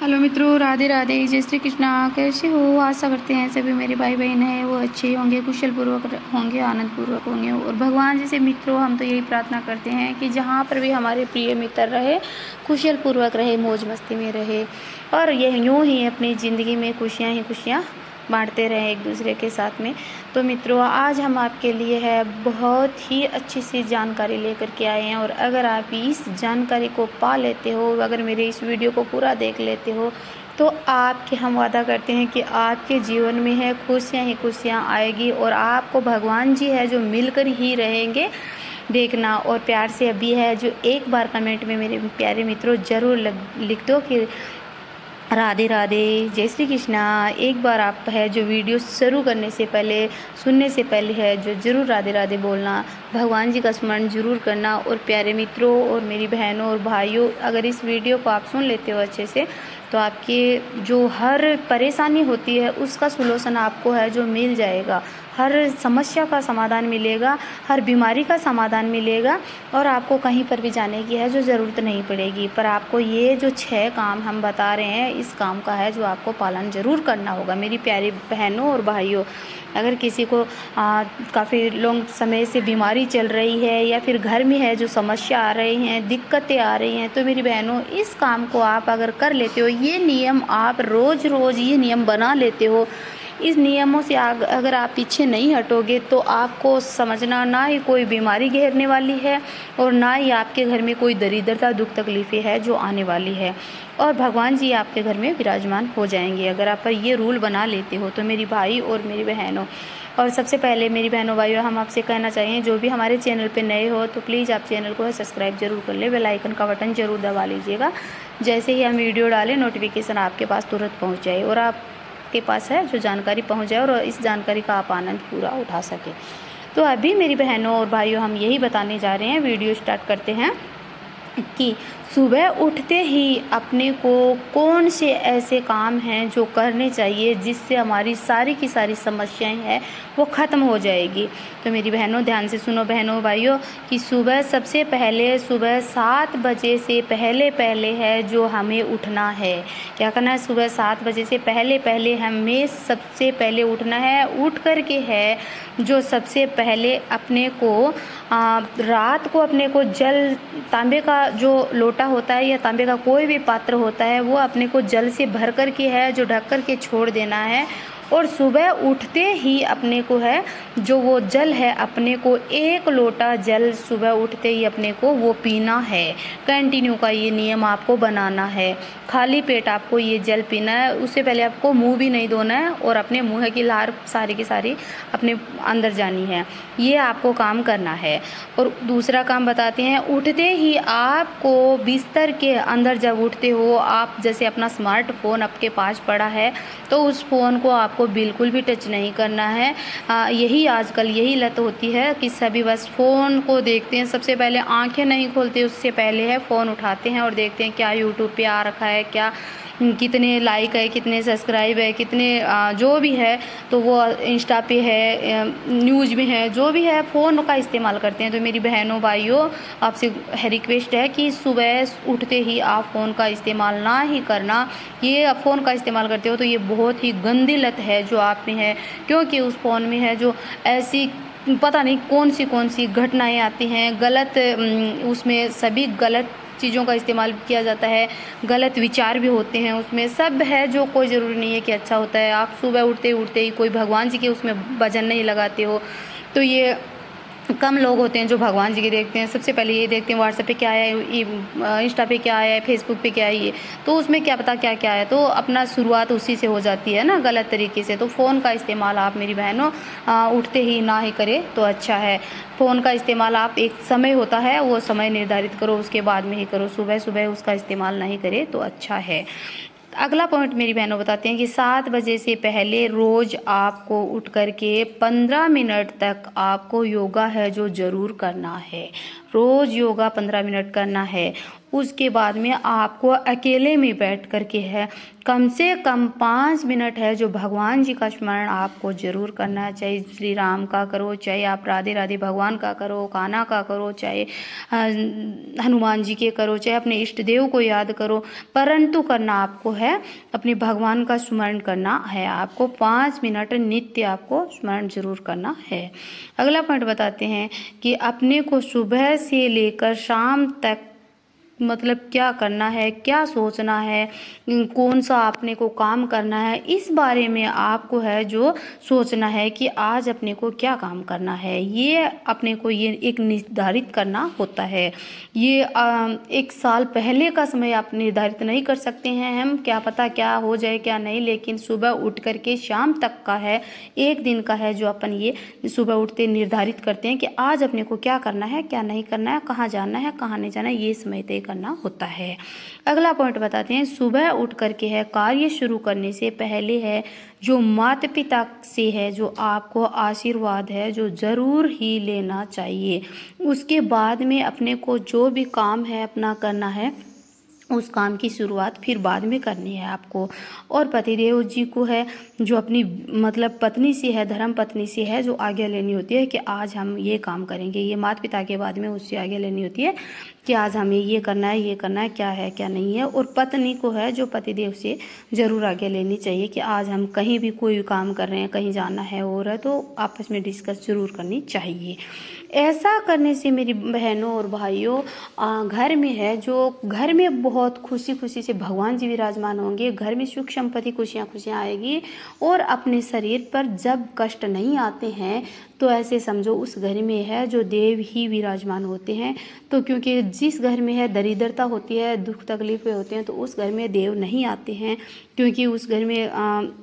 Hello मित्रों, राधे राधे, जय श्री कृष्णा। कैसे हो? आशा करते हैं सभी मेरे भाई बहन हैं वो अच्छे होंगे, कुशल पूर्वक होंगे, आनंद पूर्वक होंगे। और भगवान जी से मित्रों हम तो यही प्रार्थना करते हैं कि जहाँ पर भी हमारे प्रिय मित्र रहे, कुशल पूर्वक रहे, मौज मस्ती में रहे और यह यूँ ही अपनी ज़िंदगी में खुशियाँ ही खुशियाँ बांटते रहें एक दूसरे के साथ में। तो मित्रों, आज हम आपके लिए है बहुत ही अच्छी सी जानकारी लेकर के आए हैं और अगर आप इस जानकारी को पा लेते हो, अगर मेरे इस वीडियो को पूरा देख लेते हो, तो आपके हम वादा करते हैं कि आपके जीवन में है खुशियाँ ही खुशियाँ आएगी और आपको भगवान जी है जो मिलकर ही रहेंगे। देखना और प्यार से अभी है जो एक बार कमेंट में मेरे प्यारे मित्रों ज़रूर लिख दो कि राधे राधे, जय श्री कृष्णा। एक बार आप है जो वीडियो शुरू करने से पहले, सुनने से पहले है जो ज़रूर राधे राधे बोलना, भगवान जी का स्मरण जरूर करना। और प्यारे मित्रों और मेरी बहनों और भाइयों, अगर इस वीडियो को आप सुन लेते हो अच्छे से, तो आपके जो हर परेशानी होती है उसका सलूशन आपको है जो मिल जाएगा, हर समस्या का समाधान मिलेगा, हर बीमारी का समाधान मिलेगा और आपको कहीं पर भी जाने की है जो ज़रूरत नहीं पड़ेगी। पर आपको ये जो 6 काम हम बता रहे हैं, इस काम का है जो आपको पालन ज़रूर करना होगा। मेरी प्यारी बहनों और भाइयों, अगर किसी को काफ़ी लॉन्ग समय से बीमारी चल रही है या फिर घर में है जो समस्या आ रही हैं, दिक्कतें आ रही हैं, तो मेरी बहनों इस काम को आप अगर कर लेते हो, ये नियम आप रोज़ रोज़ ये नियम बना लेते हो, इस नियमों से अगर आप पीछे नहीं हटोगे तो आपको समझना ना ही कोई बीमारी घेरने वाली है और ना ही आपके घर में कोई दरिद्रता दुख तकलीफ़ें है जो आने वाली है और भगवान जी आपके घर में विराजमान हो जाएंगे अगर आप पर ये रूल बना लेते हो। तो मेरी भाई और मेरी बहनों, और सबसे पहले मेरी बहनों भाइयों, हम आपसे कहना चाहिए जो भी हमारे चैनल पे नए हो तो प्लीज़ आप चैनल को सब्सक्राइब जरूर कर ले, बेल आइकन का बटन जरूर दबा लीजिएगा। जैसे ही हम वीडियो डालें नोटिफिकेशन आपके पास तुरंत पहुँच जाए और आपके पास है जो जानकारी पहुँच जाए और इस जानकारी का आप आनंद पूरा उठा सके। तो अभी मेरी बहनों और भाइयों हम यही बताने जा रहे हैं, वीडियो स्टार्ट करते हैं कि सुबह उठते ही अपने को कौन से ऐसे काम हैं जो करने चाहिए जिससे हमारी सारी की सारी समस्याएं हैं वो ख़त्म हो जाएगी। तो मेरी बहनों ध्यान से सुनो बहनों भाइयों कि सुबह सबसे पहले सुबह 7 बजे से पहले पहले है जो हमें उठना है। क्या करना है? सुबह 7 बजे से पहले पहले हमें सबसे पहले उठना है। उठ कर के है जो सबसे पहले अपने को रात को अपने को जल, तांबे का जो लोटा होता है या तांबे का कोई भी पात्र होता है वो अपने को जल से भर कर के है जो ढक कर के छोड़ देना है और सुबह उठते ही अपने को है जो वो जल है अपने को 1 लोटा जल सुबह उठते ही अपने को वो पीना है। कंटिन्यू का ये नियम आपको बनाना है, खाली पेट आपको ये जल पीना है। उससे पहले आपको मुंह भी नहीं धोना है और अपने मुंह की लार सारी की सारी अपने अंदर जानी है, ये आपको काम करना है। और दूसरा काम बताते हैं, उठते ही आपको बिस्तर के अंदर जब उठते हो आप, जैसे अपना स्मार्टफोन आपके पास पड़ा है तो उस फ़ोन को आपको बिल्कुल भी टच नहीं करना है। यही आजकल यही लत होती है कि सभी बस फ़ोन को देखते हैं, सबसे पहले आंखें नहीं खोलते उससे पहले है फ़ोन उठाते हैं और देखते हैं क्या यूट्यूब पे आ रखा है, क्या कितने लाइक है, कितने सब्सक्राइब है, कितने जो भी है, तो वो इंस्टा पे है, न्यूज़ में है, जो भी है फ़ोन का इस्तेमाल करते हैं। तो मेरी बहनों भाइयों आपसे रिक्वेस्ट है कि सुबह उठते ही आप फ़ोन का इस्तेमाल ना ही करना। ये आप फ़ोन का इस्तेमाल करते हो तो ये बहुत ही गंदी लत है जो आप में है, क्योंकि उस फ़ोन में है जो ऐसी पता नहीं कौन सी घटनाएं आती हैं, गलत उसमें सभी गलत चीज़ों का इस्तेमाल किया जाता है, गलत विचार भी होते हैं उसमें, सब है जो कोई ज़रूरी नहीं है कि अच्छा होता है। आप सुबह उठते ही कोई भगवान जी के उसमें भजन नहीं लगाते हो, तो ये कम लोग होते हैं जो भगवान जी के देखते हैं। सबसे पहले ये देखते हैं व्हाट्सएप पे क्या है, इंस्टा पे क्या है, फेसबुक पे क्या है, ये तो उसमें क्या पता क्या क्या है, तो अपना शुरुआत उसी से हो जाती है ना, गलत तरीके से। तो फ़ोन का इस्तेमाल आप मेरी बहनों उठते ही ना ही करें तो अच्छा है। फ़ोन का इस्तेमाल आप, एक समय होता है वो समय निर्धारित करो, उसके बाद में ही करो, सुबह सुबह उसका इस्तेमाल नहीं करें तो अच्छा है। अगला पॉइंट मेरी बहनों बताते हैं कि 7 बजे से पहले रोज़ आपको उठ कर के 15 मिनट तक आपको योगा है जो ज़रूर करना है। रोज़ योगा 15 मिनट करना है उसके बाद में आपको अकेले में बैठ कर के है कम से कम 5 मिनट है जो भगवान जी का स्मरण आपको ज़रूर करना है। चाहे श्री राम का करो, चाहे आप राधे राधे भगवान का करो, कान्हा का करो, चाहे हनुमान जी के करो, चाहे अपने इष्ट देव को याद करो, परंतु करना आपको है अपने भगवान का स्मरण करना है। आपको 5 मिनट नित्य आपको स्मरण जरूर करना है। अगला पॉइंट बताते हैं कि अपने को सुबह से लेकर शाम तक मतलब क्या करना है, क्या सोचना है, कौन सा अपने को काम करना है, इस बारे में आपको है जो सोचना है कि आज अपने को क्या काम करना है। ये अपने को ये एक निर्धारित करना होता है। ये एक साल पहले का समय आप निर्धारित नहीं कर सकते हैं हम, क्या पता क्या हो जाए क्या नहीं, लेकिन सुबह उठ कर के शाम तक का है, एक दिन का है जो अपन ये सुबह उठते निर्धारित करते हैं कि आज अपने को क्या करना है, क्या नहीं करना है, कहाँ जाना है, कहाँ नहीं जाना है, ये समय तय करना होता है। अगला पॉइंट बताते हैं, सुबह उठ करके है कार्य शुरू करने से पहले है जो माता पिता से है जो आपको आशीर्वाद है जो ज़रूर ही लेना चाहिए। उसके बाद में अपने को जो भी काम है अपना करना है, उस काम की शुरुआत फिर बाद में करनी है आपको। और पतिदेव जी को है जो अपनी मतलब पत्नी से है, धर्म पत्नी से है जो आज्ञा लेनी होती है कि आज हम ये काम करेंगे। ये माता पिता के बाद में उससे आज्ञा लेनी होती है कि आज हमें ये करना है क्या नहीं है। और पत्नी को है जो पतिदेव से ज़रूर आज्ञा लेनी चाहिए कि आज हम कहीं भी कोई काम कर रहे हैं, कहीं जाना है और है तो आपस में डिस्कस ज़रूर करनी चाहिए। ऐसा करने से मेरी बहनों और भाइयों घर में है जो घर में बहुत खुशी खुशी से भगवान जी विराजमान होंगे, घर में सुख संपत्ति खुशियाँ खुशियाँ आएगी। और अपने शरीर पर जब कष्ट नहीं आते हैं तो ऐसे समझो उस घर में है जो देव ही विराजमान होते हैं। तो क्योंकि जिस घर में है दरिद्रता होती है, दुख तकलीफें होते हैं, तो उस घर में देव नहीं आते हैं, क्योंकि उस घर में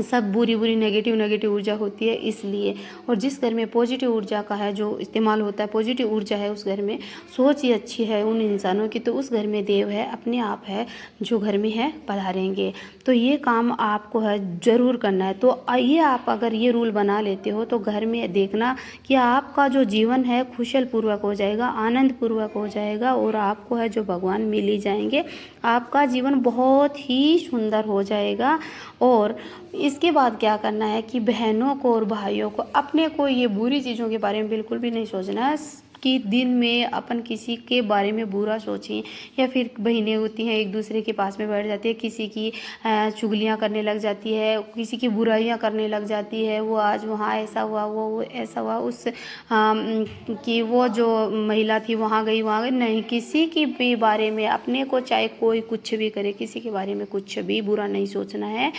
सब बुरी बुरी नेगेटिव ऊर्जा होती है इसलिए। और जिस घर में पॉजिटिव ऊर्जा का है जो इस्तेमाल होता है, पॉजिटिव ऊर्जा है उस घर में, सोच ही अच्छी है उन इंसानों की, तो उस घर में देव है अपने आप है जो घर में है पधारेंगे। तो ये काम आपको है ज़रूर करना है। तो ये आप अगर ये रूल बना लेते हो तो घर में देखना कि आपका जो जीवन है कुशल पूर्वक हो जाएगा, आनंद पूर्वक हो जाएगा और आपको है जो भगवान मिल ही जाएंगे। आपका जीवन बहुत ही सुंदर हो जाएगा। और इसके बाद क्या करना है कि बहनों को और भाइयों को अपने को ये बुरी चीज़ों के बारे में बिल्कुल भी नहीं सोचना है कि दिन में अपन किसी के बारे में बुरा सोचें। या फिर बहनें होती हैं एक दूसरे के पास में बैठ जाती है, किसी की चुगलियाँ करने लग जाती है, किसी की बुराइयाँ करने लग जाती है, वो आज वहाँ ऐसा हुआ, वो ऐसा हुआ, उस कि वो जो महिला थी वहाँ गई वहाँ गई। नहीं, किसी की भी बारे में अपने को चाहे कोई कुछ भी करे, किसी के बारे में कुछ भी बुरा नहीं सोचना है।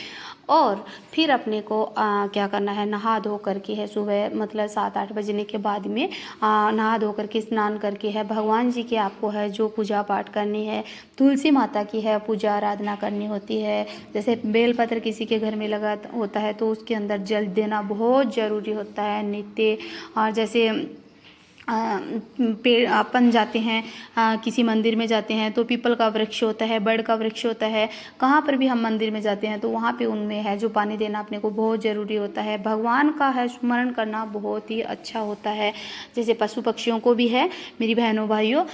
और फिर अपने को क्या करना है, नहा धो करके है सुबह मतलब 7-8 बजने के बाद में नहा धो करके स्नान करके है भगवान जी की आपको है जो पूजा पाठ करनी है। तुलसी माता की है पूजा आराधना करनी होती है। जैसे बेलपत्र किसी के घर में लगा होता है तो उसके अंदर जल देना बहुत ज़रूरी होता है नित्य। और जैसे पेड़ अपन जाते हैं किसी मंदिर में जाते हैं तो पीपल का वृक्ष होता है, बड़ का वृक्ष होता है, कहाँ पर भी हम मंदिर में जाते हैं तो वहाँ पे उनमें है जो पानी देना अपने को बहुत ज़रूरी होता है। भगवान का है स्मरण करना बहुत ही अच्छा होता है। जैसे पशु पक्षियों को भी है मेरी बहनों भाइयों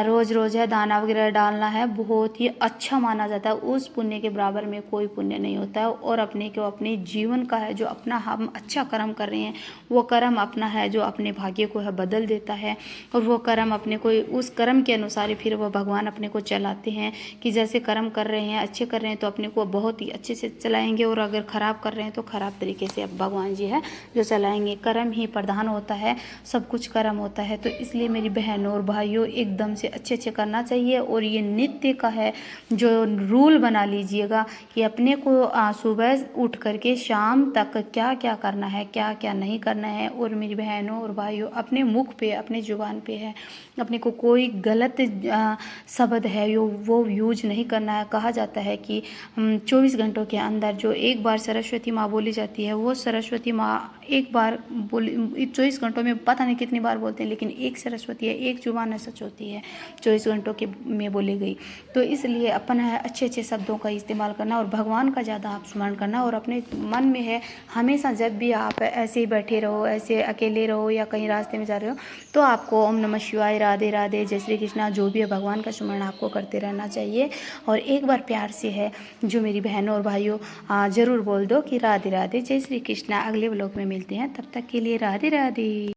रोज़ रोज़ है दाना वगैरह डालना है, बहुत ही अच्छा माना जाता है। उस पुण्य के बराबर में कोई पुण्य नहीं होता है। और अपने को अपने जीवन का है जो अपना हम अच्छा कर्म कर रहे हैं वो कर्म अपना है जो अपने भाग्य को है बदल देता है। और वो कर्म अपने को उस कर्म के अनुसार ही फिर वो भगवान अपने को चलाते हैं कि जैसे कर्म कर रहे हैं अच्छे कर रहे हैं तो अपने को बहुत ही अच्छे से चलाएंगे, और अगर ख़राब कर रहे हैं तो ख़राब तरीके से अब भगवान जी है जो चलाएंगे। कर्म ही प्रधान होता है, सब कुछ कर्म होता है। तो इसलिए मेरी बहनों और भाइयों एकदम से अच्छे अच्छे करना चाहिए। और ये नित्य का है जो रूल बना लीजिएगा कि अपने को सुबह उठ करके शाम तक क्या क्या करना है, क्या क्या नहीं करना है। और मेरी बहनों और भाइयों अपने मुख पे अपने जुबान पे है अपने को कोई गलत शब्द है वो यूज नहीं करना है। कहा जाता है कि 24 घंटों के अंदर जो एक बार सरस्वती माँ बोली जाती है वो सरस्वती माँ एक बार बोली 24 घंटों में पता नहीं कितनी बार बोलते हैं, लेकिन एक सरस्वती है, एक जुबान सच होती है 24 घंटों के में बोली गई। तो इसलिए अपन है अच्छे अच्छे शब्दों का इस्तेमाल करना और भगवान का ज़्यादा आप स्मरण करना। और अपने मन में है हमेशा जब भी आप ऐसे ही बैठे रहो, ऐसे अकेले रहो या कहीं रास्ते में जा रहे हो तो आपको ओम नमः शिवाय, राधे राधे, जय श्री कृष्णा, जो भी है भगवान का स्मरण आपको करते रहना चाहिए। और एक बार प्यार से है जो मेरी बहनों और भाइयों ज़रूर बोल दो कि राधे राधे, जय श्री कृष्णा। अगले व्लॉग में मिलते हैं, तब तक के लिए राधे राधे।